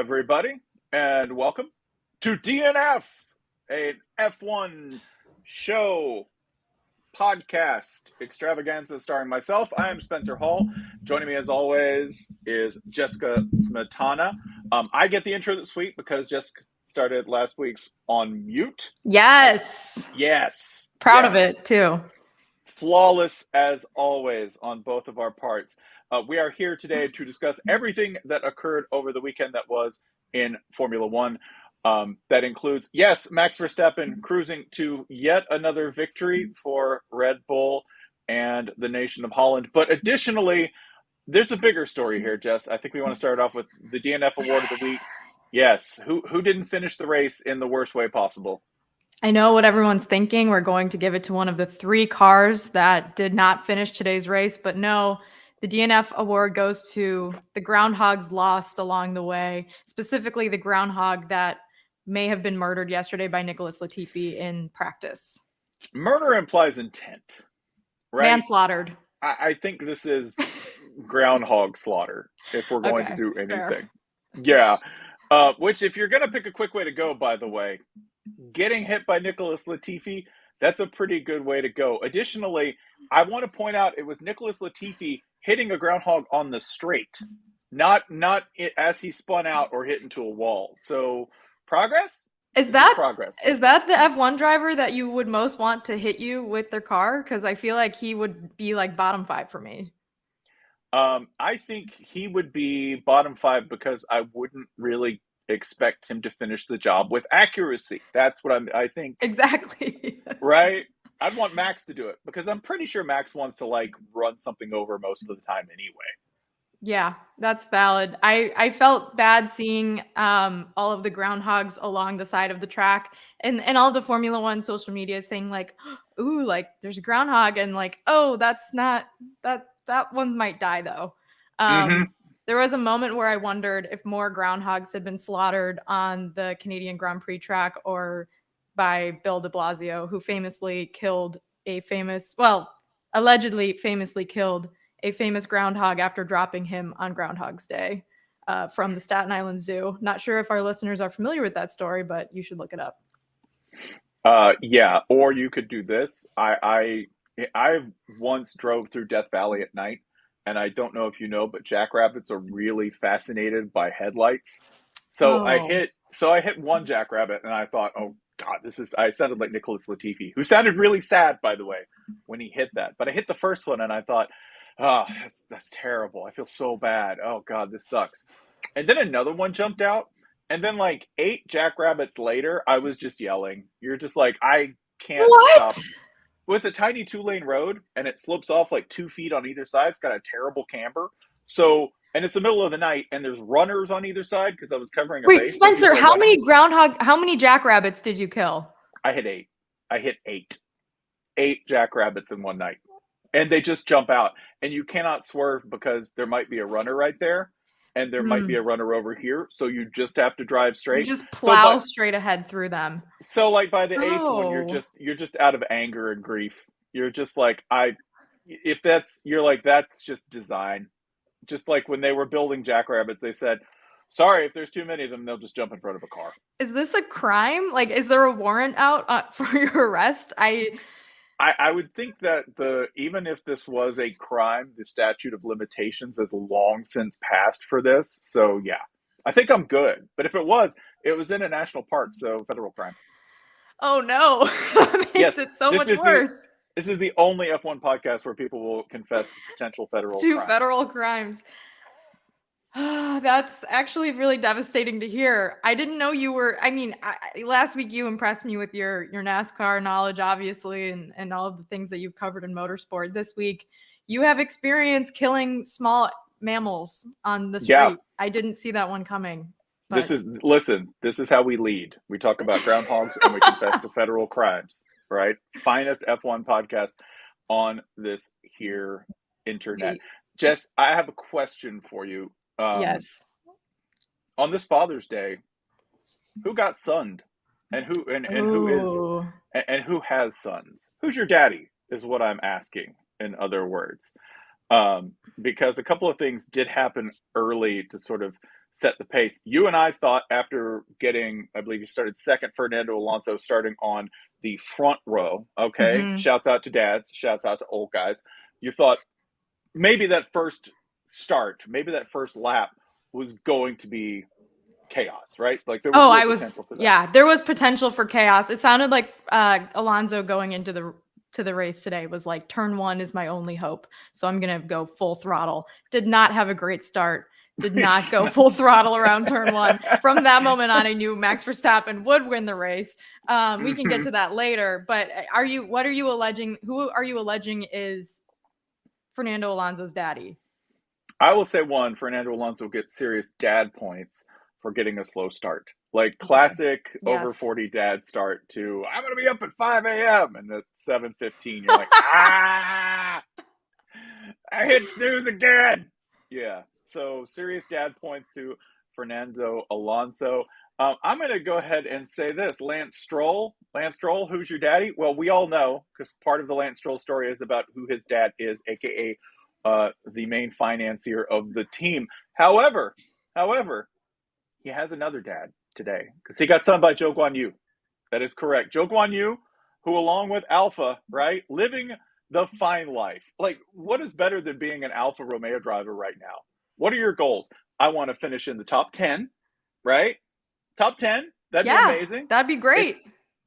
everybody, and welcome to DNF, an F1 show podcast extravaganza starring myself. I am Spencer Hall. Joining me, as always, is Jessica Smetana. I get the intro this week because Jessica started last week's on mute. Yes. Proud of it, too. Flawless as always on both of our parts. We are here today to discuss everything that occurred over the weekend that was in Formula One. That includes, yes, Max Verstappen cruising to yet another victory for Red Bull and the nation of Holland. But additionally, there's a bigger story here, Jess. I think we want to start off with the DNF Award of the Week. Yes, who didn't finish the race in the worst way possible? I know what everyone's thinking. We're going to give it to one of the three cars that did not finish today's race. But no, the DNF award goes to the groundhogs lost along the way, specifically the groundhog that may have been murdered yesterday by Nicholas Latifi in practice. Murder implies intent, right? Manslaughtered. I think this is groundhog slaughter if we're going to do anything. Fair. Yeah. Which, if you're going to pick a quick way to go, by the way, getting hit by Nicholas Latifi, that's a pretty good way to go. Additionally, I want to point out it was Nicholas Latifi hitting a groundhog on the straight, not as he spun out or hit into a wall. So progress? Is that the F1 driver that you would most want to hit you with their car? Because I feel like he would be like bottom 5 for me. I think he would be bottom 5 because I wouldn't really expect him to finish the job with accuracy. That's what I think. Exactly. Right? I'd want Max to do it because I'm pretty sure Max wants to run something over most of the time anyway. Yeah, that's valid. I felt bad seeing all of the groundhogs along the side of the track and all the Formula One social media saying ooh, there's a groundhog and oh, that's not that one might die though. There was a moment where I wondered if more groundhogs had been slaughtered on the Canadian Grand Prix track or by Bill de Blasio, who allegedly famously killed a famous groundhog after dropping him on Groundhog's Day from the Staten Island Zoo. Not sure if our listeners are familiar with that story, but you should look it up. Yeah, or you could do this. I once drove through Death Valley at night, and I don't know if you know, but jackrabbits are really fascinated by headlights. So I hit one jackrabbit, and I thought, oh God, I sounded like Nicholas Latifi, who sounded really sad, by the way, when he hit that. But I hit the first one, and I thought, oh, that's terrible. I feel so bad. Oh God, this sucks. And then another one jumped out, and then 8 jackrabbits later, I was just yelling. You're just I can't stop. Well, it's a tiny 2-lane road, and it slopes off 2 feet on either side. It's got a terrible camber. So, and it's the middle of the night, and there's runners on either side because I was covering a base. Wait, Spencer, how many jackrabbits did you kill? I hit 8. I hit 8. 8 jackrabbits in one night. And they just jump out. And you cannot swerve because there might be a runner right there, and there might be a runner over here. So you just have to drive straight. You just plow straight ahead through them. So by the 8th one, you're just out of anger and grief. You're just that's just design. Just like when they were building jackrabbits, they said, sorry, if there's too many of them, they'll just jump in front of a car. Is this a crime? Is there a warrant out for your arrest? I would think that even if this was a crime, the statute of limitations has long since passed for this. So yeah, I think I'm good. But if it was in a national park, so federal crime. Oh no, that makes it so much worse. This is the only F1 podcast where people will confess to potential federal crimes. Federal crimes. That's actually really devastating to hear. I didn't know you were. Last week you impressed me with your NASCAR knowledge, obviously, and all of the things that you've covered in motorsport. This week, you have experience killing small mammals on the street. Yeah. I didn't see that one coming. But... This is how we lead. We talk about groundhogs and we confess to federal crimes. Right? Finest F1 podcast on this here internet. Jess, I have a question for you. Yes. On this Father's Day, who got sunned, and who has sons? Who's your daddy? Is what I'm asking. In other words, because a couple of things did happen early to sort of set the pace. You and I thought after getting, I believe you started second, Fernando Alonso starting on the front row. Okay. Mm-hmm. Shouts out to dads. Shouts out to old guys. You thought maybe that first start, maybe that first lap was going to be chaos, right? Like there was real potential for that. Yeah, there was potential for chaos. It sounded like Alonso going into the race today was like, turn one is my only hope. So I'm going to go full throttle. Did not have a great start. Did not go full throttle around turn one. From that moment on, I knew Max Verstappen would win the race. We can get to that later. But what are you alleging? Who are you alleging is Fernando Alonso's daddy? I will say one, Fernando Alonso gets serious dad points for getting a slow start. Like classic over 40 dad start to, I'm going to be up at 5 a.m. and at 7:15, you're like, I hit snooze again. Yeah. So serious dad points to Fernando Alonso. I'm going to go ahead and say this. Lance Stroll, who's your daddy? Well, we all know because part of the Lance Stroll story is about who his dad is, aka the main financier of the team. However, he has another dad today because he got son by Zhou Guanyu. That is correct. Zhou Guanyu, who along with Alpha, right, living the fine life. Like, what is better than being an Alfa Romeo driver right now? What are your goals? I want to finish in the top 10, right? Top 10, that'd be amazing. That'd be great.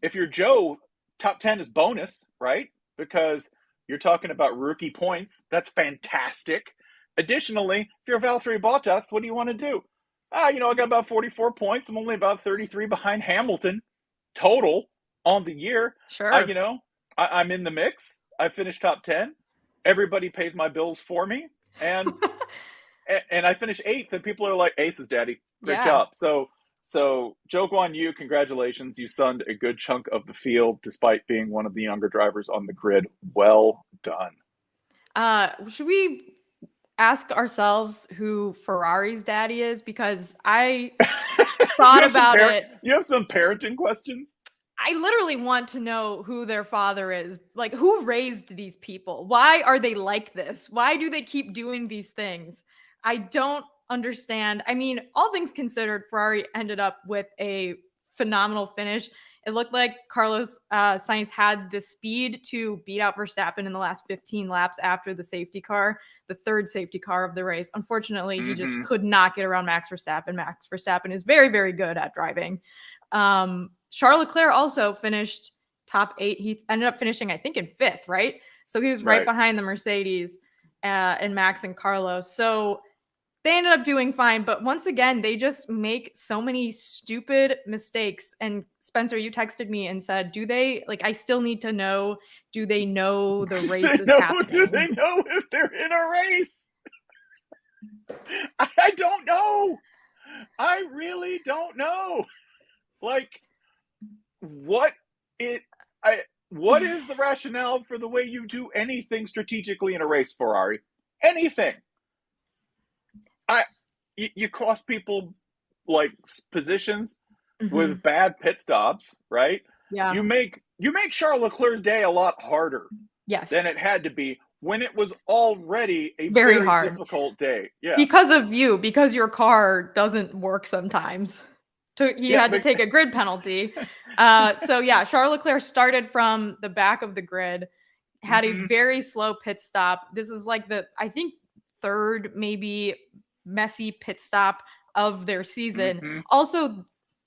If you're Joe, top 10 is bonus, right? Because you're talking about rookie points. That's fantastic. Additionally, if you're Valtteri Bottas, what do you want to do? I got about 44 points. I'm only about 33 behind Hamilton total on the year. Sure. I'm in the mix. I finished top 10. Everybody pays my bills for me. And and I finish 8th, and people are like, Aces, daddy. Great job. So Zhou Guanyu, congratulations. You sunned a good chunk of the field despite being one of the younger drivers on the grid. Well done. Should we ask ourselves who Ferrari's daddy is? Because I thought about it. You have some parenting questions? I literally want to know who their father is. Like, who raised these people? Why are they like this? Why do they keep doing these things? I don't understand. I mean, all things considered, Ferrari ended up with a phenomenal finish. It looked like Carlos Sainz had the speed to beat out Verstappen in the last 15 laps after the safety car, the third safety car of the race. Unfortunately, he just could not get around Max Verstappen. Max Verstappen is very, very good at driving. Charles Leclerc also finished top 8. He ended up finishing, I think, in 5th, right? So he was right behind the Mercedes and Max and Carlos. So they ended up doing fine, but once again, they just make so many stupid mistakes. And Spencer, you texted me and said, do they, like, I still need to know, do they know the race is happening? Do they know if they're in a race? I don't know. I really don't know. Like, what is the rationale for the way you do anything strategically in a race, Ferrari? Anything. You cost people like positions with bad pit stops, right? Yeah. You make Charles Leclerc's day a lot harder than it had to be when it was already a very difficult day. Yeah. Because of you, because your car doesn't work sometimes. He had to take a grid penalty. So yeah, Charles Leclerc started from the back of the grid, had a very slow pit stop. This is like I think third, maybe messy pit stop of their season. Also,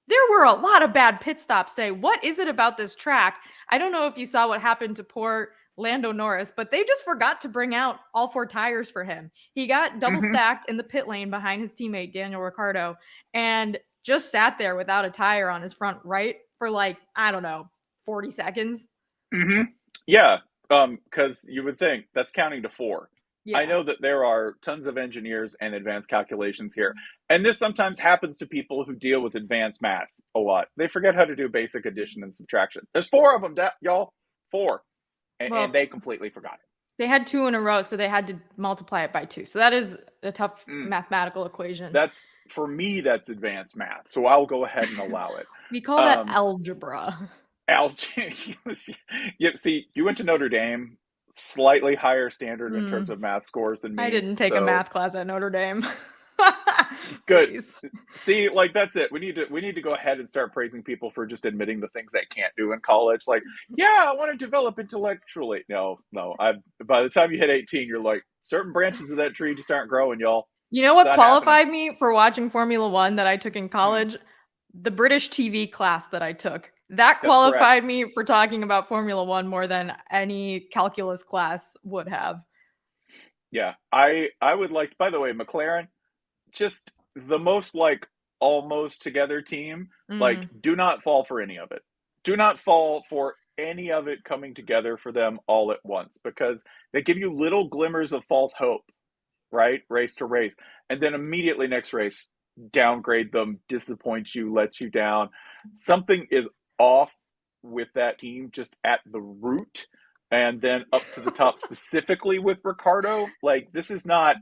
there were a lot of bad pit stops today. What is it about this track? I don't know if you saw what happened to poor Lando Norris, but they just forgot to bring out all 4 tires for him. He got double stacked in the pit lane behind his teammate, Daniel Ricciardo, and just sat there without a tire on his front right for like, I don't know, 40 seconds. Yeah, because you would think that's counting to 4. Yeah. I know that there are tons of engineers and advanced calculations here. And this sometimes happens to people who deal with advanced math a lot. They forget how to do basic addition and subtraction. There's 4 of them, y'all. 4. And they completely forgot it. They had 2 in a row, so they had to multiply it by 2. So that is a tough mathematical equation. For me, that's advanced math. So I'll go ahead and allow it. We call that algebra. See, you went to Notre Dame. Slightly higher standard in terms of math scores than me. I didn't take a math class at Notre Dame. Good. Please. See, like that's it. We need to go ahead and start praising people for just admitting the things they can't do in college. Like, yeah, I want to develop intellectually. No, no. By the time you hit 18, you're like certain branches of that tree just aren't growing, y'all. You know It's what not happening. qualified me for watching Formula One that I took in Hmm. college? The British TV class that I took. That That's correct. qualified me for talking about Formula One more than any calculus class would have. Yeah, I would like. By the way, McLaren, just the most like almost together team. Like, Mm. do not fall for any of it. Do not fall for any of it coming together for them all at once because they give you little glimmers of false hope, right? Race to race. And then immediately next race, downgrade them, disappoint you, let you down. Something is off with that team just at the root and then up to the top specifically with Ricardo. Like, this is not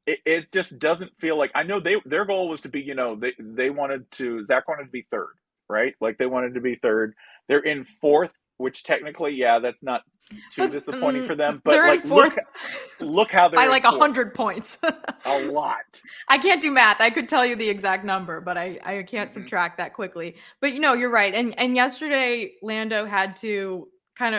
it just doesn't feel like I know their goal was to be, they wanted to Zach wanted to be third, right? Like they wanted to be third. They're in fourth, which technically, yeah, that's not too But disappointing for them. But they're in like fourth look how by they're in like fourth. 100 points. A lot. I can't do math. I could tell you the exact number, but I can't Hmm. subtract that quickly. But you're right. And yesterday Lando had to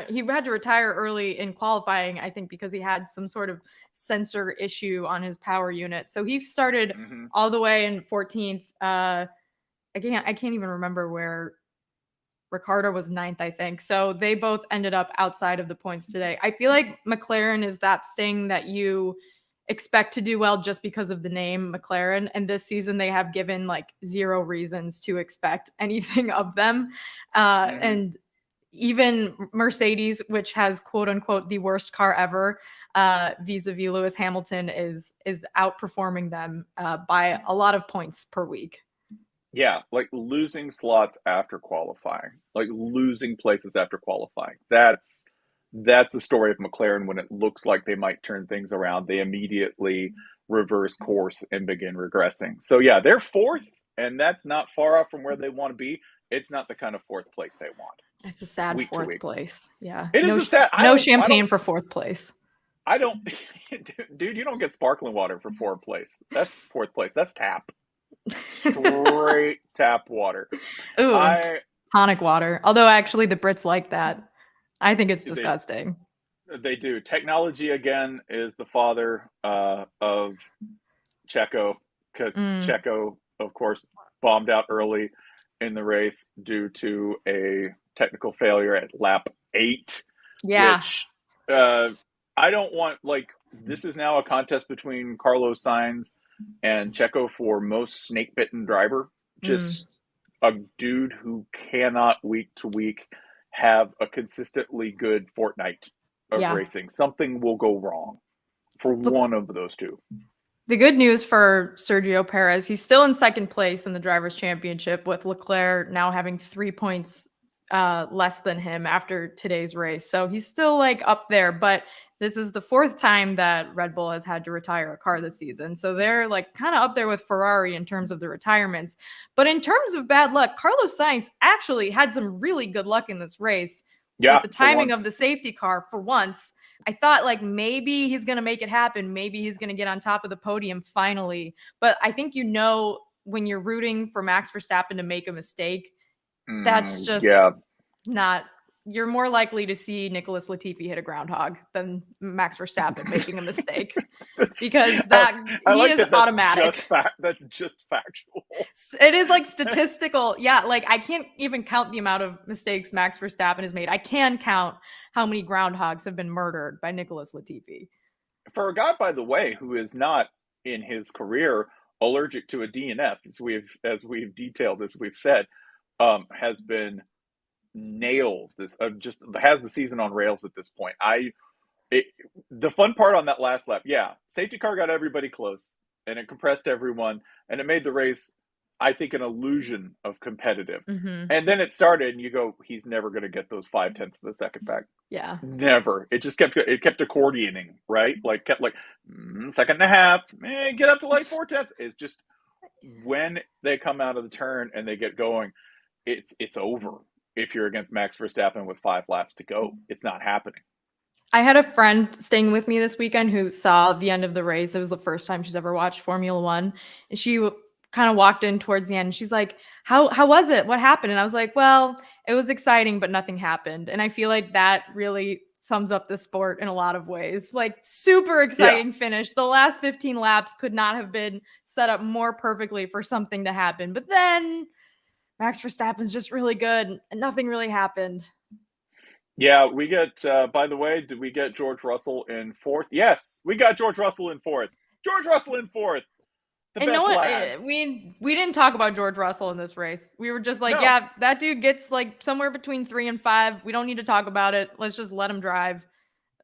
he had to retire early in qualifying, I think, because he had some sort of sensor issue on his power unit. So he started Hmm. all the way in 14th. I can't even remember where Ricardo was ninth, I think. So they both ended up outside of the points today. I feel like McLaren is that thing that you expect to do well just because of the name McLaren. And this season, they have given like zero reasons to expect anything of them. Hmm. And even Mercedes, which has quote unquote the worst car ever, vis-a-vis Lewis Hamilton, is outperforming them by a lot of points per week. Yeah, like losing slots after qualifying, like losing places after qualifying. That's the story of McLaren when it looks like they might turn things around. They immediately reverse course and begin regressing. So yeah, they're fourth, and that's not far off from where they want to be. It's not the kind of fourth place they want It's a sad week to fourth week. place. Yeah. It is No a sad. no champagne for fourth place. I don't, dude. You don't get sparkling water for fourth place. That's fourth place. That's tap, straight tap water. Ooh, I tonic water. Although actually the Brits like that. I think it's they disgusting. They do. Technology again is the father of Checo because Mm, Checo, of course, bombed out early in the race due to a technical failure at lap 8, yeah. which I don't want. Like, this is now a contest between Carlos Sainz and Checo for most snake bitten driver. Mm, Just a dude who cannot week to week have a consistently good fortnight of yeah. racing. Something will go wrong for Look, one of those two. the good news for Sergio Perez, he's still in second place in the Drivers' Championship, with Leclerc now having 3 points less than him after today's race. So he's still like up there, but this is the fourth time that Red Bull has had to retire a car this season. So they're like kind of up there with Ferrari in terms of the retirements. But in terms of bad luck, Carlos Sainz actually had some really good luck in this race with Yeah, the for timing of once. the safety car for once. I thought like maybe he's going to make it happen. Maybe he's going to get on top of the podium finally. But I think when you're rooting for Max Verstappen to make a mistake, that's just Yeah. not. You're more likely to see Nicholas Latifi hit a groundhog than Max Verstappen making a mistake because I, that I he like is that. That's just automatic. fact. That's just factual. It is like statistical. Yeah, like I can't even count the amount of mistakes Max Verstappen has made. I can count how many groundhogs have been murdered by Nicholas Latifi. For a guy, by the way, who is not in his career allergic to a DNF, as we've detailed, as we've said, has been nails. This just has the season on rails at this point. It, the fun part on that last lap, yeah, safety car got everybody close, and it compressed everyone, and it made the race, I think, an illusion of competitive. Mm-hmm. And then it started, and you go, he's never going to get those 5/10 of a second back. Yeah. Never. It kept accordioning, right? Like kept like second and a half, get up to like 4/10. It's just when they come out of the turn and they get going, it's over. If you're against Max Verstappen with 5 laps to go, it's not happening. I had a friend staying with me this weekend who saw the end of the race. It was the first time she's ever watched Formula One. And she kind of walked in towards the end. And she's like, how was it? What happened? And I was like, well, it was exciting, but nothing happened. And I feel like that really sums up the sport in a lot of ways. Like, super Yeah. exciting finish. The last 15 laps could not have been set up more perfectly for something to happen. But then Max Verstappen's just really good and nothing really happened. Yeah, we get, by the way, did we get George Russell in fourth? Yes, we got George Russell in fourth. George Russell in fourth. The And no best one, lad. we didn't talk about George Russell in this race. We were just like, No. yeah, that dude gets like somewhere between 3 and 5. We don't need to talk about it. Let's just let him drive.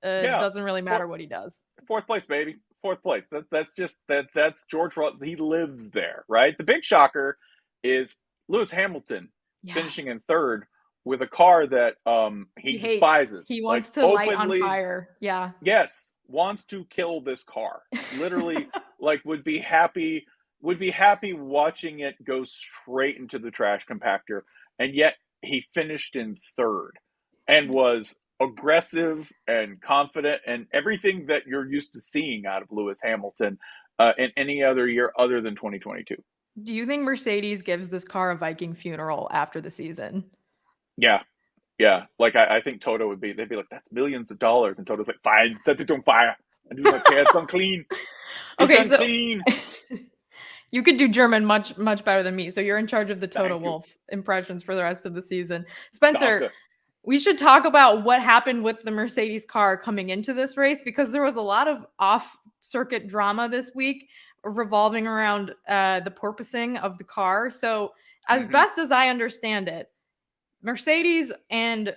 Yeah. Doesn't really matter what he does. Fourth place, baby. Fourth place. That's just that's George Russell. He lives there, right? The big shocker is Lewis Hamilton finishing in third with a car that he He hates. Despises. He wants like, to light on fire. Yeah. Yes, wants to kill this car. Literally, like would be happy watching it go straight into the trash compactor, and yet he finished in third and was aggressive and confident and everything that you're used to seeing out of Lewis Hamilton in any other year other than 2022. Do you think Mercedes gives this car a Viking funeral after the season? Yeah. Yeah. Like I think Toto they'd be like, that's millions of dollars. And Toto's like, fine, set it on fire. And do my pants unclean. Okay, it's unclean. You could do German much better than me. So you're in charge of the Toto Wolff impressions for the rest of the season. Spencer, we should talk about what happened with the Mercedes car coming into this race, because there was a lot of off-circuit drama this week revolving around the porpoising of the car. So as best as I understand it, Mercedes and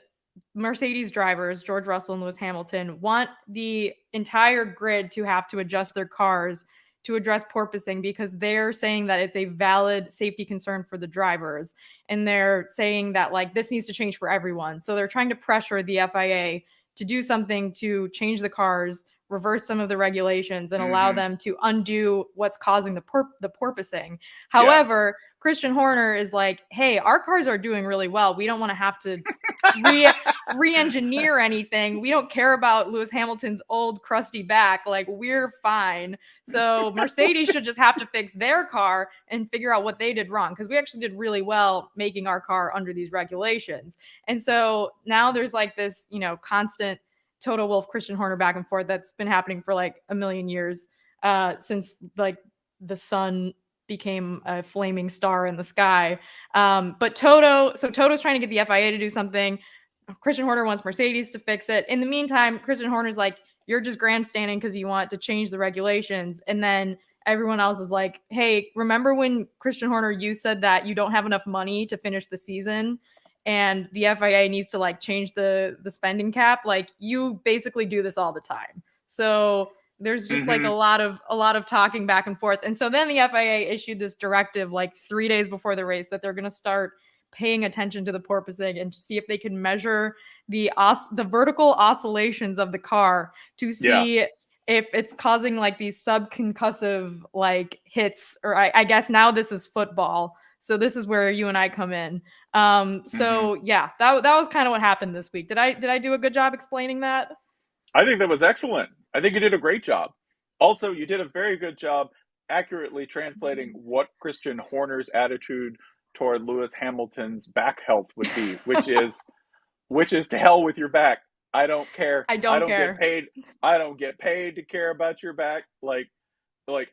Mercedes drivers, George Russell and Lewis Hamilton, want the entire grid to have to adjust their cars to address porpoising, because they're saying that it's a valid safety concern for the drivers. And they're saying that like this needs to change for everyone. So they're trying to pressure the FIA to do something to change the cars, reverse some of the regulations, and allow them to undo what's causing the porpoising. However, Christian Horner is like, hey, our cars are doing really well. We don't want to have to re-engineer anything. We don't care about Lewis Hamilton's old crusty back. Like, we're fine. So Mercedes should just have to fix their car and figure out what they did wrong, because we actually did really well making our car under these regulations. And so now there's like this, constant Toto Wolff, Christian Horner back and forth that's been happening for like a million years since like the sun became a flaming star in the sky. But Toto's trying to get the FIA to do something. Christian Horner wants Mercedes to fix it. In the meantime, Christian Horner's like, you're just grandstanding because you want to change the regulations. And then everyone else is like, hey, remember when Christian Horner, you said that you don't have enough money to finish the season and the FIA needs to like change the spending cap? Like, you basically do this all the time. So there's just like a lot of talking back and forth. And so then the FIA issued this directive like 3 days before the race that they're going to start paying attention to the porpoising and see if they can measure the vertical oscillations of the car to see if it's causing like these subconcussive like hits, or I guess now this is football. So this is where you and I come in. So yeah, that was kind of what happened this week. Did I do a good job explaining that? I think that was excellent. I think you did a great job. Also, you did a very good job accurately translating what Christian Horner's attitude toward Lewis Hamilton's back health would be, which is to hell with your back. I don't care. I don't care. Get paid. I don't get paid to care about your back. Like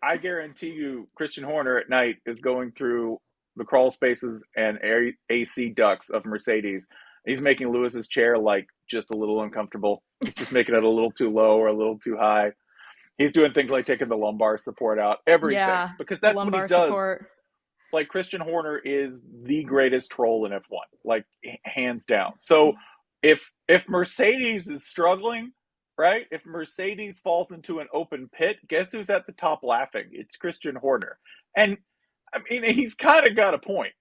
I guarantee you, Christian Horner at night is going through the crawl spaces and AC ducts of Mercedes. He's making Lewis's chair like just a little uncomfortable. He's just making it a little too low or a little too high. He's doing things like taking the lumbar support out, everything, because that's what he does. Support. Like, Christian Horner is the greatest troll in F1, like hands down. So if Mercedes is struggling, right? If Mercedes falls into an open pit, guess who's at the top laughing? It's Christian Horner. And I mean, he's kind of got a point.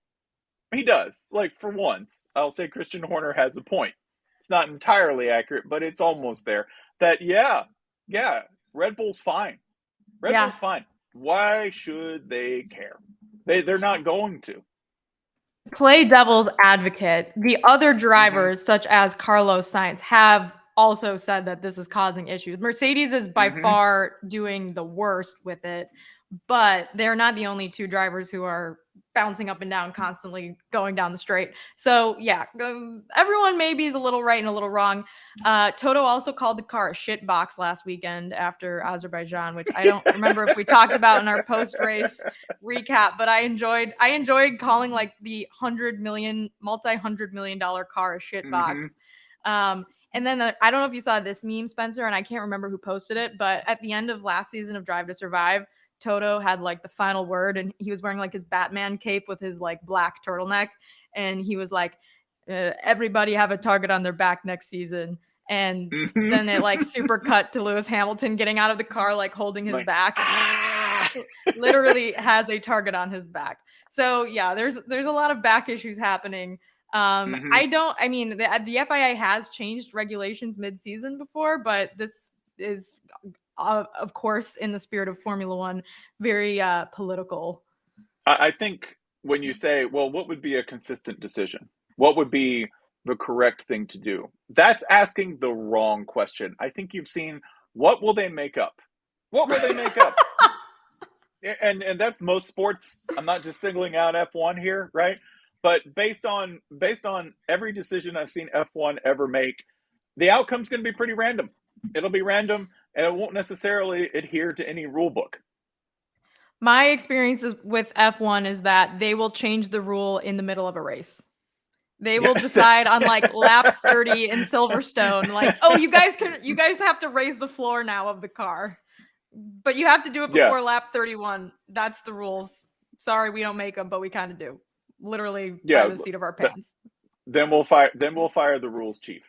He does. Like, for once, I'll say Christian Horner has a point. It's not entirely accurate, but it's almost there. That, yeah, Red Bull's fine. Red Bull's fine. Why should they care? They're not going to. Play devil's advocate. The other drivers, such as Carlos Sainz, have also said that this is causing issues. Mercedes is by far doing the worst with it, but they're not the only two drivers who are bouncing up and down constantly going down the straight. So yeah, everyone maybe is a little right and a little wrong. Toto also called the car a shit box last weekend after Azerbaijan, which I don't remember if we talked about in our post-race recap, but I enjoyed calling like the multi-$100 million car a shit box. And then I don't know if you saw this meme, Spencer, and I can't remember who posted it, but at the end of last season of Drive to Survive, Toto had like the final word, and he was wearing like his Batman cape with his like black turtleneck, and he was like, everybody have a target on their back next season. And then it like super cut to Lewis Hamilton getting out of the car, like holding his back. Literally has a target on his back. So yeah, there's a lot of back issues happening. The FIA has changed regulations mid-season before, but this is of course, in the spirit of Formula One, very political. I think when you say, well, what would be a consistent decision? What would be the correct thing to do? That's asking the wrong question. I think you've seen, what will they make up? What will they make up? And that's most sports. I'm not just singling out F1 here, right? But based on every decision I've seen F1 ever make, the outcome's going to be pretty random. It'll be random, and it won't necessarily adhere to any rule book. My experiences with F1 is that they will change the rule in the middle of a race. They will decide on like lap 30 in Silverstone, like, oh, you guys have to raise the floor now of the car, but you have to do it before lap 31. That's the rules. Sorry, we don't make them, but we kind of do. Literally by the seat of our pants. Then we'll fire the rules chief.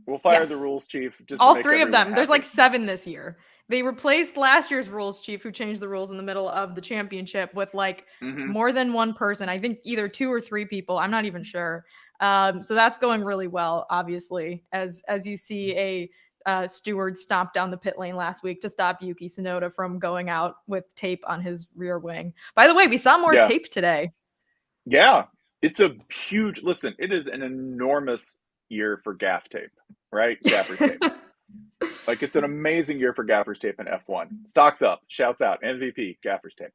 We'll fire the rules chief. Just all three of them. Happy. There's like 7 this year. They replaced last year's rules chief, who changed the rules in the middle of the championship, with like more than one person. I think either 2 or 3 people. I'm not even sure. So that's going really well, obviously, as you see a steward stomp down the pit lane last week to stop Yuki Tsunoda from going out with tape on his rear wing. By the way, we saw more tape today. Yeah, it's a huge, listen, it is an enormous year for gaff tape, right? Gaffer's tape. Like, it's an amazing year for gaffer's tape in F1. Stocks up, shouts out, MVP, gaffer's tape.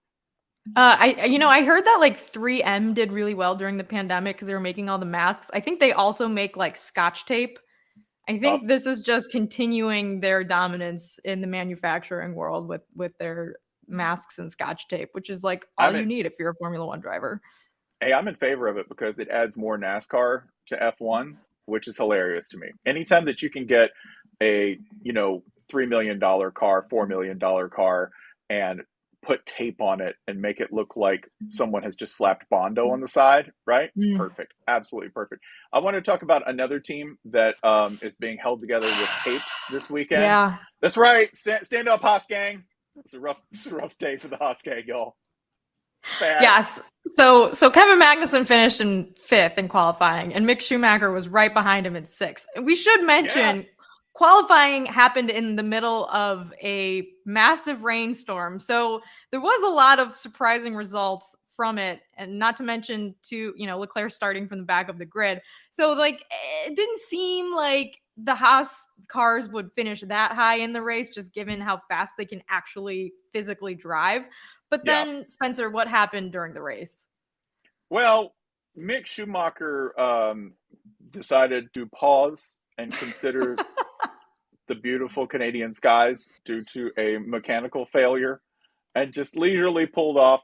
I heard that like 3M did really well during the pandemic because they were making all the masks. I think they also make like Scotch tape. I think this is just continuing their dominance in the manufacturing world with their masks and Scotch tape, which is like all you need if you're a Formula One driver. Hey, I'm in favor of it because it adds more NASCAR to F1, which is hilarious to me. Anytime that you can get a, $3 million car, $4 million car, and put tape on it and make it look like someone has just slapped Bondo on the side, right? Perfect. Absolutely perfect. I want to talk about another team that is being held together with tape this weekend. Yeah. That's right. Stand up, Haas gang. It's a rough day for the Haas gang, y'all. Bad. Yes. So Kevin Magnussen finished in 5th in qualifying, and Mick Schumacher was right behind him in 6th. We should mention qualifying happened in the middle of a massive rainstorm. So there was a lot of surprising results from it, and not to mention Leclerc starting from the back of the grid. So like, it didn't seem like the Haas cars would finish that high in the race, just given how fast they can actually physically drive. But then, Spencer, what happened during the race? Well, Mick Schumacher decided to pause and consider the beautiful Canadian skies due to a mechanical failure, and just leisurely pulled off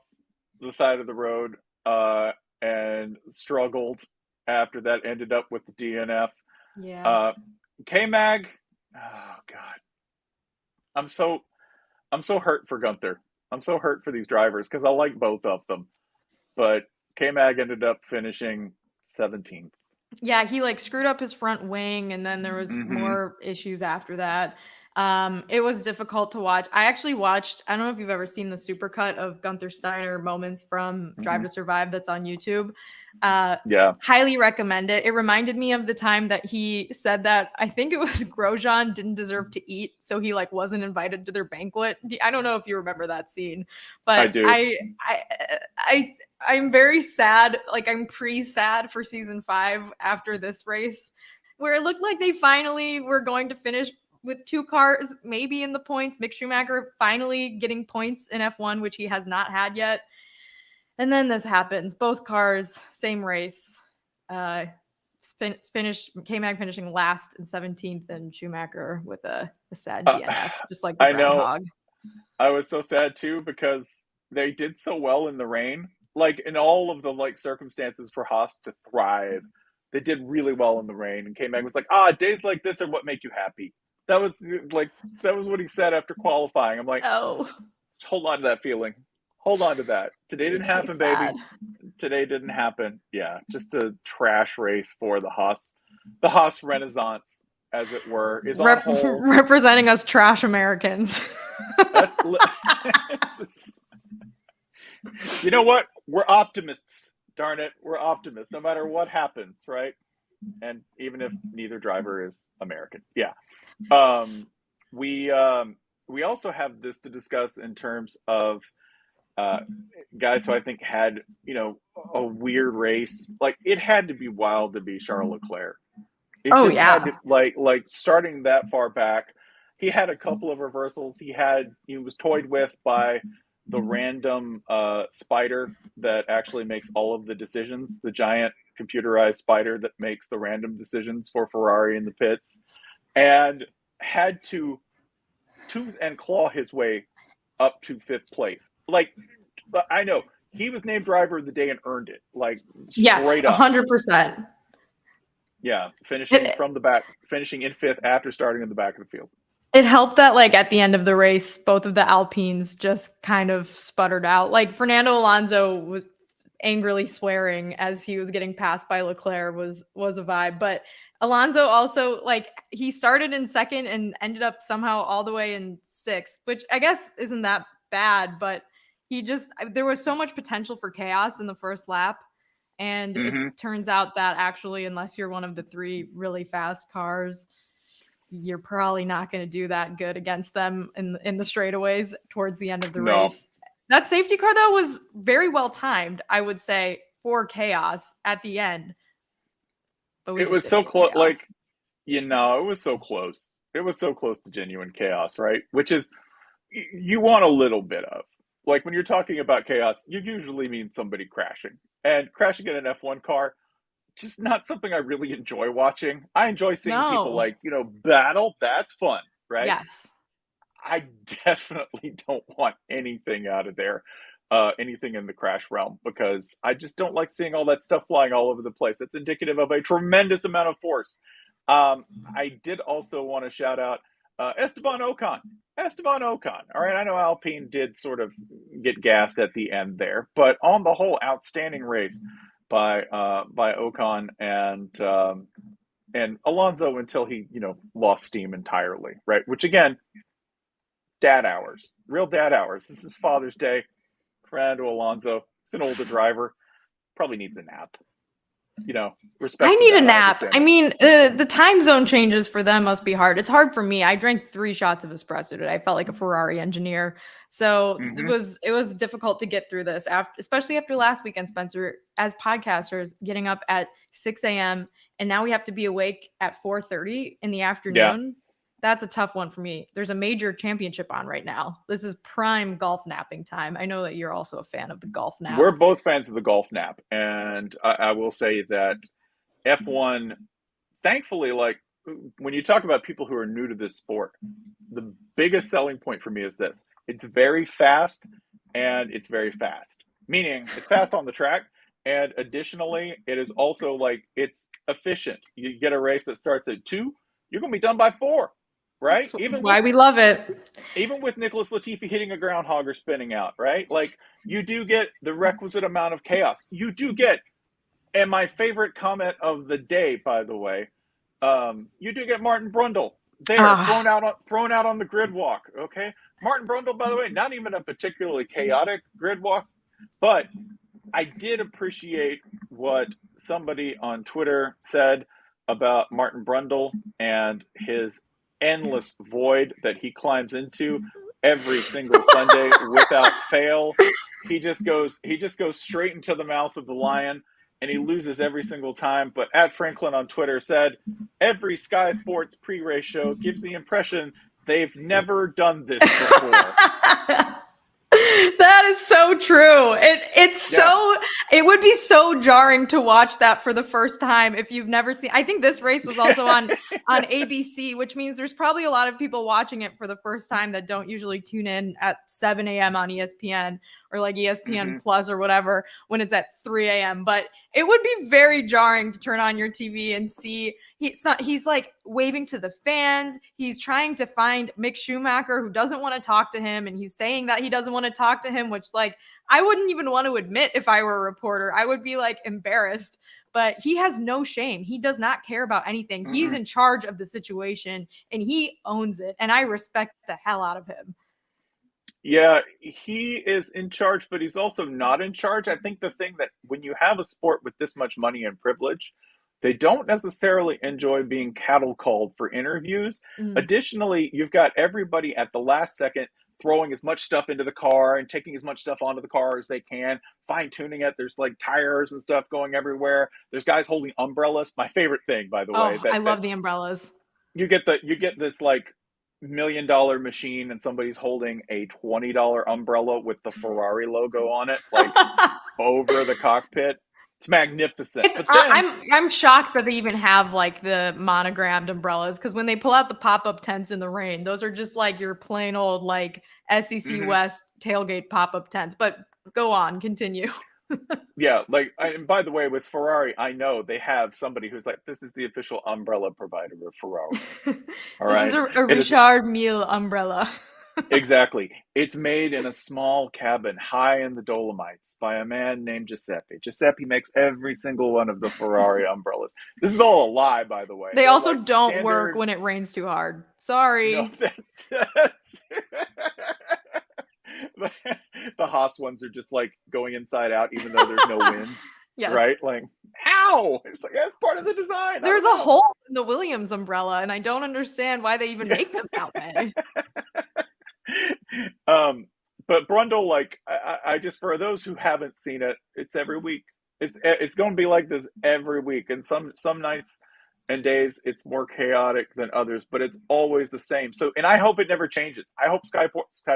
the side of the road and struggled after that. Ended up with the DNF. Yeah. K-Mag, oh God. I'm so hurt for Gunther. I'm so hurt for these drivers because I like both of them. But K-Mag ended up finishing 17th. Yeah, he like screwed up his front wing, and then there was more issues after that. It was difficult to watch. I actually watched, I don't know if you've ever seen the supercut of Gunther Steiner moments from Drive to Survive that's on YouTube. Highly recommend it. It reminded me of the time that he said that I think it was Grosjean didn't deserve to eat, so he like wasn't invited to their banquet. I don't know if you remember that scene, but I do. I'm very sad. Like, I'm pre-sad for season 5 after this race. where it looked like they finally were going to finish with 2 cars, maybe in the points. Mick Schumacher finally getting points in F1, which he has not had yet. And then this happens. Both cars, same race. K-Mag finishing last and 17th, and Schumacher with a sad DNF, just like the I know. groundhog. I was so sad too because they did so well in the rain. Like in all of the like circumstances for Haas to thrive, they did really well in the rain. And K-Mag was like, days like this are what make you happy. That was what he said after qualifying. I'm like, hold on to that feeling. Hold on to that. Today didn't happen, baby. Today didn't happen. Yeah, just a trash race for the Haas Renaissance, as it were, is on hold. Representing us trash Americans. You know what? We're optimists. Darn it, we're optimists. No matter what happens, right? And even if neither driver is American, yeah. We also have this to discuss in terms of guys who I think had, a weird race. Like it had to be wild to be Charles Leclerc. Had to, like starting that far back. He had a couple of reversals. He was toyed with by the random spider that actually makes all of the decisions, the giant computerized spider that makes the random decisions for Ferrari in the pits, and had to tooth and claw his way up to 5th place. Like, I know he was named driver of the day and earned it. Like, straight up, 100%. Yeah, finishing from the back, finishing in 5th after starting in the back of the field. It helped that, like, at the end of the race, both of the Alpines just kind of sputtered out. Like, Fernando Alonso was angrily swearing as he was getting passed by Leclerc was a vibe. But Alonso also, like, he started in 2nd and ended up somehow all the way in 6th, which I guess isn't that bad. But there was so much potential for chaos in the first lap. And it turns out that actually, unless you're one of the 3 really fast cars, you're probably not going to do that good against them in the straightaways towards the end of the race. That safety car, though, was very well timed, I would say, for chaos at the end. But it was so close. Like, it was so close. It was so close to genuine chaos, right? Which is, you want a little bit of. Like, when you're talking about chaos, you usually mean somebody crashing. And crashing in an F1 car, just not something I really enjoy watching. I enjoy seeing people like, battle. That's fun, right? Yes. I definitely don't want anything out of there, anything in the crash realm, because I just don't like seeing all that stuff flying all over the place. It's indicative of a tremendous amount of force. I did also want to shout out Esteban Ocon. All right, I know Alpine did sort of get gassed at the end there, but on the whole, outstanding race by Ocon and Alonso until he lost steam entirely, right? Which again, real dad hours. This is Father's Day. Fernando Alonso, he's an older driver, probably needs a nap. I need a nap. I mean, the time zone changes for them must be hard. It's hard for me. I drank 3 shots of espresso today. I felt like a Ferrari engineer. So it was difficult to get through this, especially after last weekend, Spencer, as podcasters, getting up at 6 a.m. and now we have to be awake at 4:30 in the afternoon. Yeah. That's a tough one for me. There's a major championship on right now. This is prime golf napping time. I know that you're also a fan of the golf nap. We're both fans of the golf nap. And I will say that F1, thankfully, like when you talk about people who are new to this sport, the biggest selling point for me is this. It's very fast and it's very fast. Meaning it's fast on the track. And additionally, it is also like it's efficient. You get a race that starts at 2, you're going to be done by 4. Right? That's why we love it. Even with Nicholas Latifi hitting a groundhog or spinning out, right? Like, you do get the requisite amount of chaos. You do get, and my favorite comment of the day, by the way, you do get Martin Brundle there, thrown out on the grid walk, okay? Martin Brundle, by the way, not even a particularly chaotic grid walk, but I did appreciate what somebody on Twitter said about Martin Brundle and his endless void that he climbs into every single Sunday without fail. He just goes straight into the mouth of the lion. and he loses every single time. But at Franklin on Twitter said, every Sky Sports pre-race show gives the impression they've never done this before. That is so true. Yeah. It would be so jarring to watch that for the first time if you've never seen. I think this race was also on ABC, which means there's probably a lot of people watching it for the first time that don't usually tune in at 7 a.m. on ESPN or like ESPN Plus or whatever when it's at 3 a.m. But it would be very jarring to turn on your TV and see he's like waving to the fans. He's trying to find Mick Schumacher, who doesn't want to talk to him, and he's saying that he doesn't want to talk to him, which like I wouldn't even want to admit if I were a reporter. I would be like embarrassed. But he has no shame. He does not care about anything. He's in charge of the situation and he owns it. And I respect the hell out of him. Yeah, he is in charge, but he's also not in charge. I think the thing that when you have a sport with this much money and privilege, they don't necessarily enjoy being cattle called for interviews. Additionally, you've got everybody at the last second throwing as much stuff into the car and taking as much stuff onto the car as they can, fine-tuning it. There's like tires and stuff going everywhere. There's guys holding umbrellas. My favorite thing, by the way. I love the umbrellas. You get this like $1 million machine and somebody's holding a $20 umbrella with the Ferrari logo on it, like over the cockpit. It's magnificent. I'm shocked that they even have like the monogrammed umbrellas, because when they pull out the pop-up tents in the rain, those are just like your plain old like SEC West tailgate pop-up tents. But go on, continue. Yeah, like, and by the way, with Ferrari, I know they have somebody who's like, this is the official umbrella provider of Ferrari. All right, this is a Richard Mille umbrella. Exactly. It's made in a small cabin high in the Dolomites by a man named Giuseppe. Giuseppe makes every single one of the Ferrari umbrellas. This is all a lie, by the way. They also like don't work when it rains too hard. Sorry. No, the Haas ones are just like going inside out, even though there's no wind. Yes. Right? Like, ow! It's like, that's part of the design. There's a hole in the Williams umbrella, and I don't understand why they even make them that way. But Brundle, like, I just, for those who haven't seen it, it's every week. It's going to be like this every week, and some nights and days it's more chaotic than others, but it's always the same. So, and I hope it never changes. I hope Sky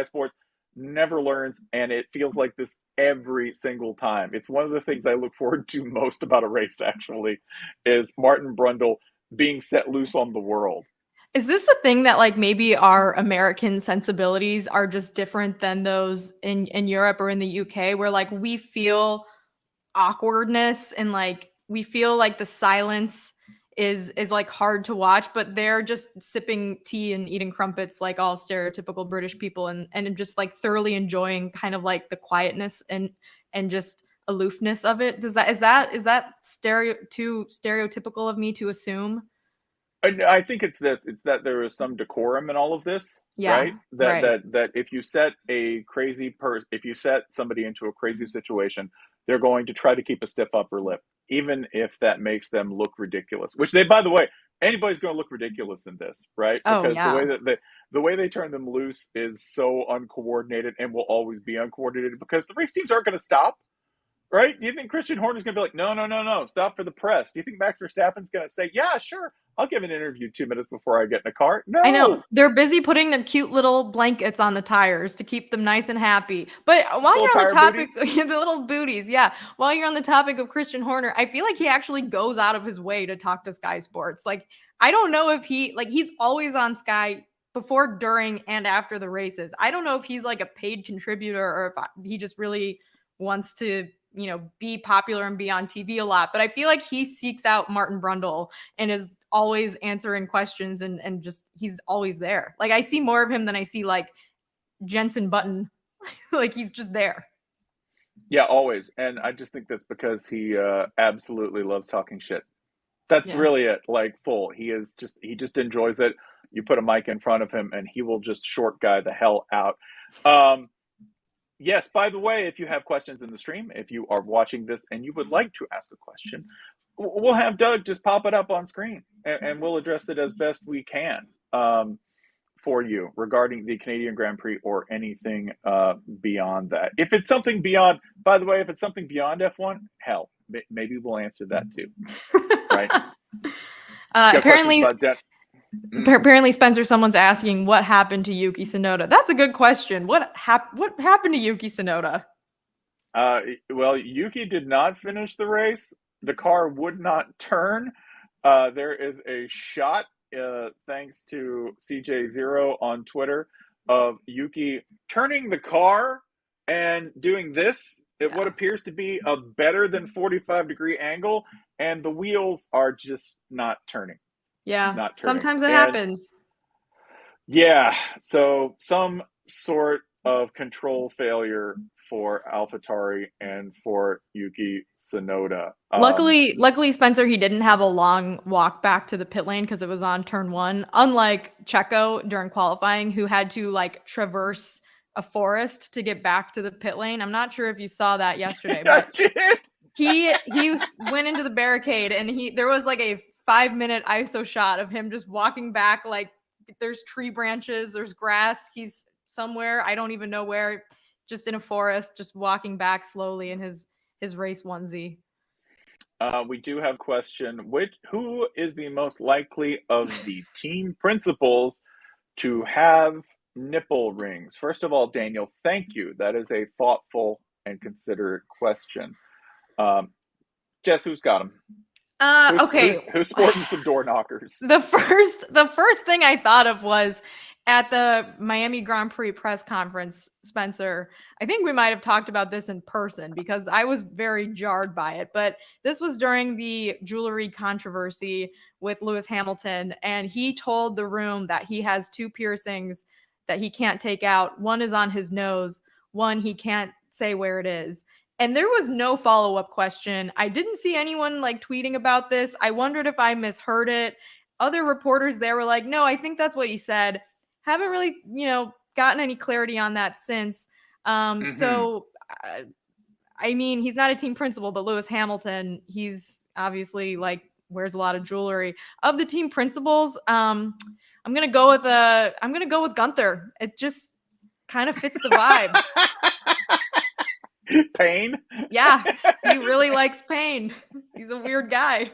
Sports never learns, and it feels like this every single time. It's one of the things I look forward to most about a race, actually, is Martin Brundle being set loose on the world. Is this a thing that like maybe our American sensibilities are just different than those in Europe or in the UK, where like we feel awkwardness and like we feel like the silence is like hard to watch, but they're just sipping tea and eating crumpets like all stereotypical British people, and just like thoroughly enjoying kind of like the quietness and just aloofness of it. Is that too stereotypical of me to assume? I think it's this. It's that there is some decorum in all of this, right? That if you set if you set somebody into a crazy situation, they're going to try to keep a stiff upper lip, even if that makes them look ridiculous. Which they, by the way, anybody's going to look ridiculous in this, right? Because the way they turn them loose is so uncoordinated and will always be uncoordinated, because the race teams aren't going to stop. Right? Do you think Christian Horner's going to be like, no, stop for the press? Do you think Max Verstappen's going to say, yeah, sure, I'll give an interview 2 minutes before I get in a car? No. I know. They're busy putting their cute little blankets on the tires to keep them nice and happy. But while you're on the topic, the little booties, yeah. While you're on the topic of Christian Horner, I feel like he actually goes out of his way to talk to Sky Sports. Like, I don't know if he's always on Sky before, during, and after the races. I don't know if he's like a paid contributor or if he just really wants to, be popular and be on TV a lot. But I feel like he seeks out Martin Brundle and is always answering questions and just, he's always there. Like, I see more of him than I see like Jensen Button. Like, he's just there. Yeah, always. And I just think that's because he absolutely loves talking shit. That's really it. Like, full. He just enjoys it. You put a mic in front of him and he will just short guy the hell out. Yes, by the way, if you have questions in the stream, if you are watching this and you would like to ask a question, we'll have Doug just pop it up on screen and we'll address it as best we can for you regarding the Canadian Grand Prix or anything beyond that. If it's something beyond, by the way, if it's something beyond F1, hell, maybe we'll answer that too, right? Apparently, apparently, Spencer, someone's asking what happened to Yuki Tsunoda. That's a good question. What happened to Yuki Tsunoda? Well, Yuki did not finish the race. The car would not turn. There is a shot, thanks to CJ0 on Twitter, of Yuki turning the car and doing this at what appears to be a better than 45-degree angle, and the wheels are just not turning. Yeah, not turning. Sometimes it happens. Yeah, so some sort of control failure for AlphaTauri and for Yuki Tsunoda. Luckily, Spencer, he didn't have a long walk back to the pit lane because it was on turn 1. Unlike Checo during qualifying, who had to like traverse a forest to get back to the pit lane. I'm not sure if you saw that yesterday, but he went into the barricade and there was like a 5-minute ISO shot of him just walking back. Like there's tree branches, there's grass. He's somewhere, I don't even know where, just in a forest, just walking back slowly in his race onesie. We do have a question. Who is the most likely of the team principals to have nipple rings? First of all, Daniel, thank you. That is a thoughtful and considerate question. Jess, who's got them? Okay. Who's sporting some door knockers? The first thing I thought of was at the Miami Grand Prix press conference, Spencer. I think we might have talked about this in person because I was very jarred by it. But this was during the jewelry controversy with Lewis Hamilton. And he told the room that he has 2 piercings that he can't take out. One is on his nose. One, he can't say where it is. And there was no follow-up question. I didn't see anyone like tweeting about this. I wondered if I misheard it. Other reporters there were like, no, I think that's what he said. Haven't really, gotten any clarity on that since. So, I mean, he's not a team principal, but Lewis Hamilton, he's obviously like wears a lot of jewelry. Of the team principals, I'm gonna go with Gunther. It just kind of fits the vibe. Pain? Yeah, he really likes pain. He's a weird guy.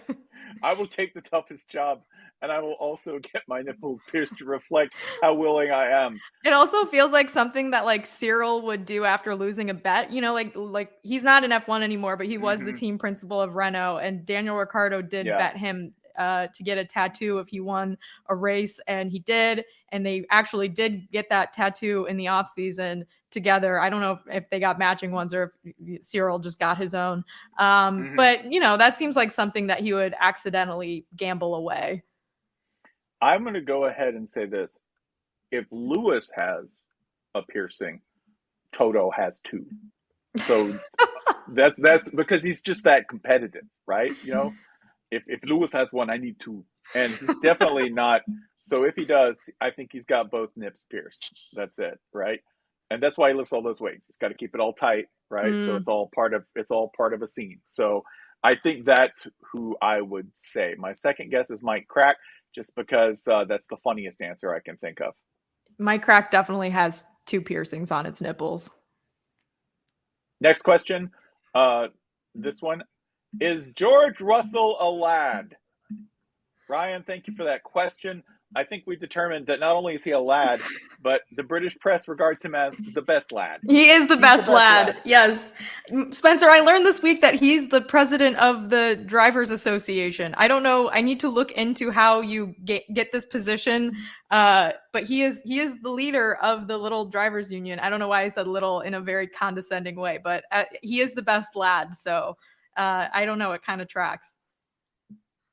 I will take the toughest job, and I will also get my nipples pierced to reflect how willing I am. It also feels like something that like Cyril would do after losing a bet. Like he's not in F1 anymore, but he was the team principal of Renault, and Daniel Ricciardo did bet him to get a tattoo if he won a race, and he did. And they actually did get that tattoo in the off season together. I don't know if they got matching ones or if Cyril just got his own. But that seems like something that he would accidentally gamble away. I'm going to go ahead and say this. If Lewis has a piercing, Toto has 2. So that's because he's just that competitive, right? If Lewis has 1, I need 2. And he's definitely not. So if he does, I think he's got both nips pierced. That's it, right? And that's why he lifts all those weights. He's got to keep it all tight, right? So it's all part of a scene. So I think that's who I would say. My second guess is Mike Crack, just because that's the funniest answer I can think of. Mike Crack definitely has 2 piercings on its nipples. Next question. This one. Is George Russell a lad? Ryan, thank you for that question. I think we determined that not only is he a lad, but the British press regards him as the best lad. He is the best lad. Yes. Spencer, I learned this week that he's the president of the Drivers Association. I don't know. I need to look into how you get this position. But he is the leader of the little drivers union. I don't know why I said little in a very condescending way, but he is the best lad. So I don't know. It kind of tracks.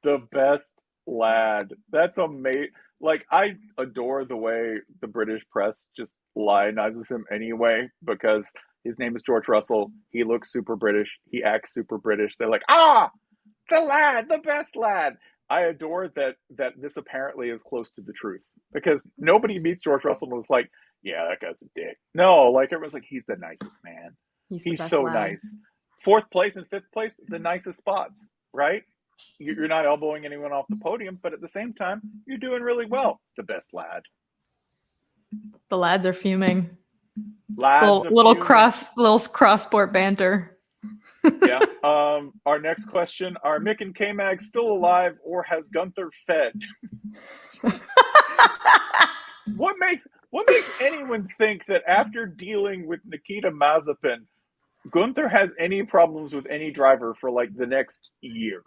The best lad. That's amazing. Like, I adore the way the British press just lionizes him anyway, because his name is George Russell. He looks super British. He acts super British. They're like, the lad, the best lad. I adore that this apparently is close to the truth, because nobody meets George Russell and was like, yeah, that guy's a dick. No, like, everyone's like, he's the nicest man. He's so nice. 4th place and 5th place, the nicest spots, right? You're not elbowing anyone off the podium, but at the same time, you're doing really well. The best lad. The lads are fuming. Lads little cross sport banter. Yeah. Our next question: Are Mick and K-Mag still alive, or has Gunther fed? What makes anyone think that after dealing with Nikita Mazepin, Gunther has any problems with any driver for like the next year?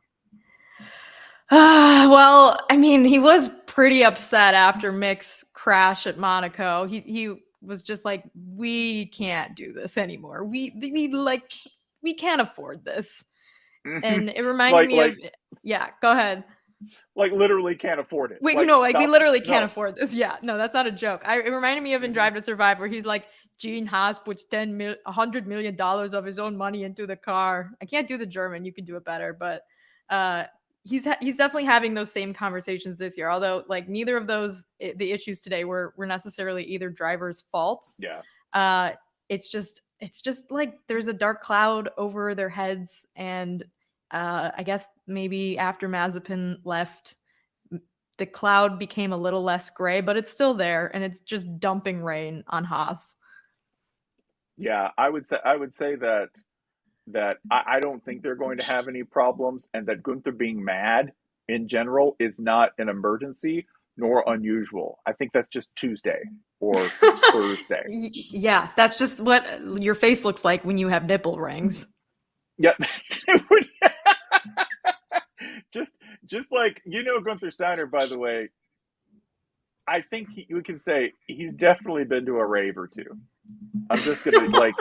Well, I mean, he was pretty upset after Mick's crash at Monaco. He was just like, we can't do this anymore. We can't afford this. And it reminded me of, yeah, go ahead. Like literally can't afford it. Wait, like, we literally can't afford this. Yeah, no, that's not a joke. It reminded me of in Drive to Survive, where he's like, Gene Haas puts $100 million of his own money into the car. I can't do the German. You can do it better, but he's definitely having those same conversations this year. Although, like, neither of those the issues today were necessarily either drivers' faults. Yeah. It's just like there's a dark cloud over their heads, and I guess maybe after Mazepin left, the cloud became a little less gray, but it's still there, and it's just dumping rain on Haas. Yeah, I would say that I don't think they're going to have any problems, and that Gunther being mad in general is not an emergency nor unusual. I think that's just Tuesday or Thursday. Yeah, that's just what your face looks like when you have nipple rings. Yeah, just like, Gunther Steiner, by the way, I think we can say he's definitely been to a rave or two. I'm just gonna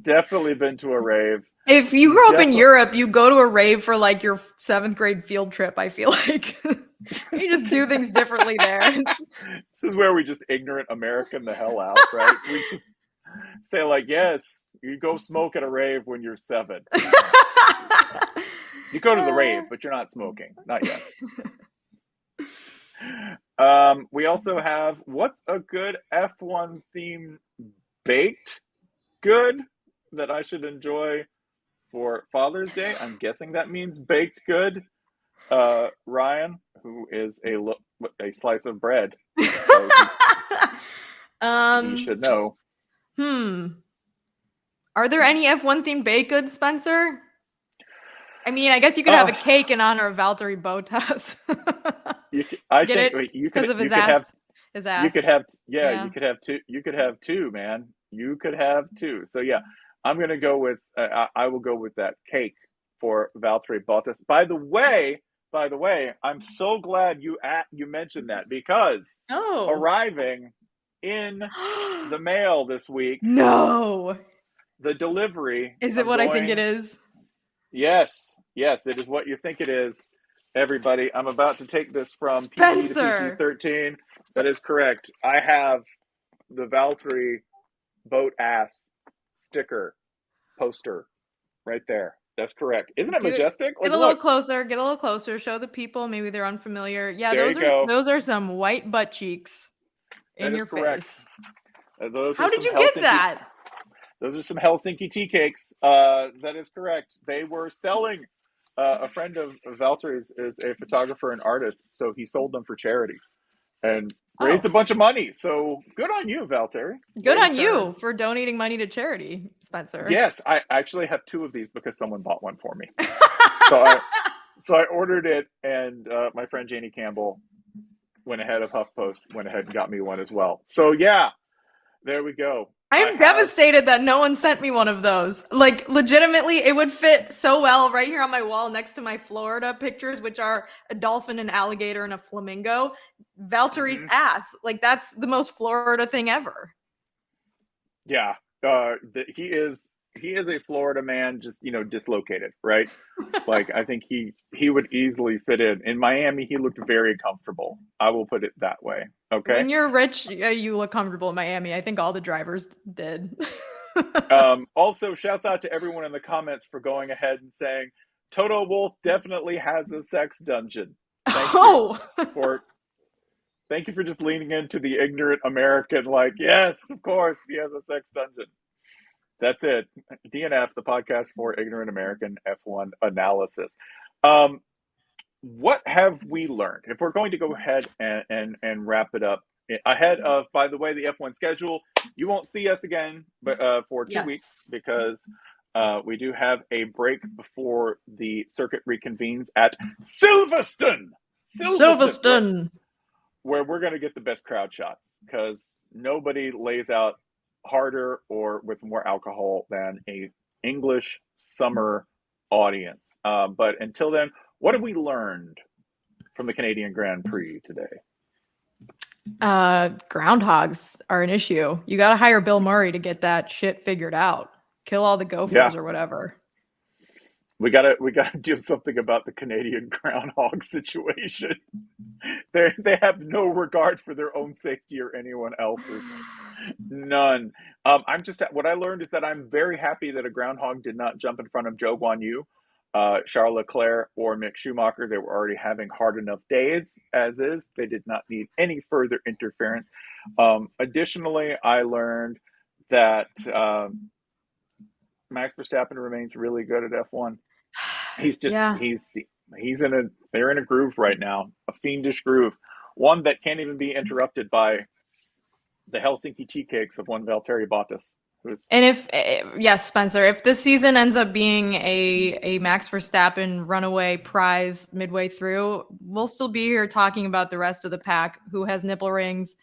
definitely been to a rave. If you grew up in Europe, you go to a rave for like your 7th grade field trip. I feel like you just do things differently there. This is where we just ignorant American the hell out, right? We just say like, yes, you go smoke at a rave when you're 7. You go to the rave, but you're not smoking. Not yet. We also have, what's a good F1 theme baked good that I should enjoy for Father's Day? I'm guessing that means baked good. Ryan, who is a slice of bread, so you should know. Are there any F1 themed baked goods, Spencer? I mean, I guess you could have a cake in honor of Valtteri Bottas. You could have two, man. You could have two. So yeah, I'm gonna go with. I will go with that cake for Valtteri Bottas. By the way, I'm so glad you mentioned that, because arriving in the mail this week. No. The delivery. Is it what I think it is? Yes, it is what you think it is. Everybody, I'm about to take this from Spencer. PG to PG-13. That is correct. I have the Valtteri boat ass sticker poster right there. That's correct. Isn't it majestic? Get a little closer. Show the people. Maybe they're unfamiliar. Yeah, those are some white butt cheeks in your face. How did you get that? Those are some Helsinki tea cakes. That is correct. They were selling. A friend of Valtteri's is a photographer and artist, so he sold them for charity and raised a bunch of money. So good on you, Valtteri. Good on you for donating money to charity, Spencer. Yes, I actually have 2 of these because someone bought one for me. So I ordered it, and my friend Janie Campbell went ahead of HuffPost, went ahead and got me one as well. So yeah, there we go. I'm devastated that no one sent me one of those. Like, legitimately, it would fit so well right here on my wall next to my Florida pictures, which are a dolphin, an alligator, and a flamingo. Valtteri's ass. Like, that's the most Florida thing ever. Yeah. He is a Florida man, just, dislocated, right? Like, I think he would easily fit in. In Miami, he looked very comfortable. I will put it that way. Okay. When you're rich, you look comfortable in Miami. I think all the drivers did. Also, shouts out to everyone in the comments for going ahead and saying Toto Wolff definitely has a sex dungeon. Thank you for just leaning into the ignorant American, like, yes, of course, he has a sex dungeon. That's it. DNF, the podcast for ignorant American F1 analysis. What have we learned? If we're going to go ahead and wrap it up ahead of, by the way, the F1 schedule, you won't see us again for 2 weeks because We do have a break before the circuit reconvenes at Silverstone. Silverstone. Where we're going to get the best crowd shots, because nobody lays out harder or with more alcohol than a English summer audience. But until then, what have we learned from the Canadian Grand Prix today? Groundhogs are an issue. You got to hire Bill Murray to get that shit figured out. Kill all the gophers or whatever. We gotta do something about the Canadian groundhog situation. They have no regard for their own safety or anyone else's. None. What I learned is that I'm very happy that a groundhog did not jump in front of Zhou Guanyu, Charles Leclerc, or Mick Schumacher. They were already having hard enough days as is. They did not need any further interference. Additionally, I learned that Max Verstappen remains really good at F1. He's just they're in a groove right now, a fiendish groove, one that can't even be interrupted by the Helsinki tea cakes of one Valtteri Bottas. And Spencer, if this season ends up being a Max Verstappen runaway prize midway through, we'll still be here talking about the rest of the pack, who has nipple rings,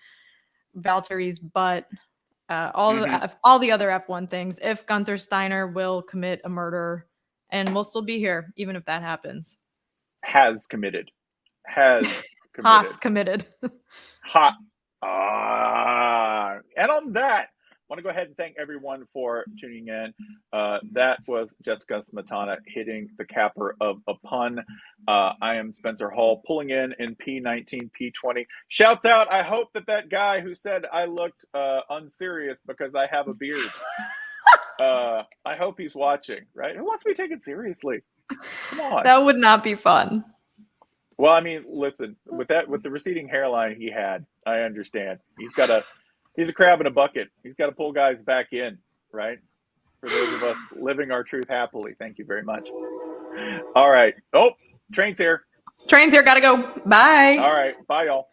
Valtteri's butt, all the other F1 things. If Gunther Steiner will commit a murder, and we'll still be here even if that happens. Has committed. Haas committed. And on that, I want to go ahead and thank everyone for tuning in. That was Jessica Smetana hitting the capper of a pun. I am Spencer Hall, pulling in P19, P20. Shouts out, I hope that guy who said I looked unserious because I have a beard, I hope he's watching, right? Who wants to be taken seriously? Come on. That would not be fun. Well, I mean, listen, with the receding hairline he had, I understand. He's a crab in a bucket. He's got to pull guys back in, right? For those of us living our truth happily. Thank you very much. All right. Oh, train's here. Gotta go. Bye. All right. Bye, y'all.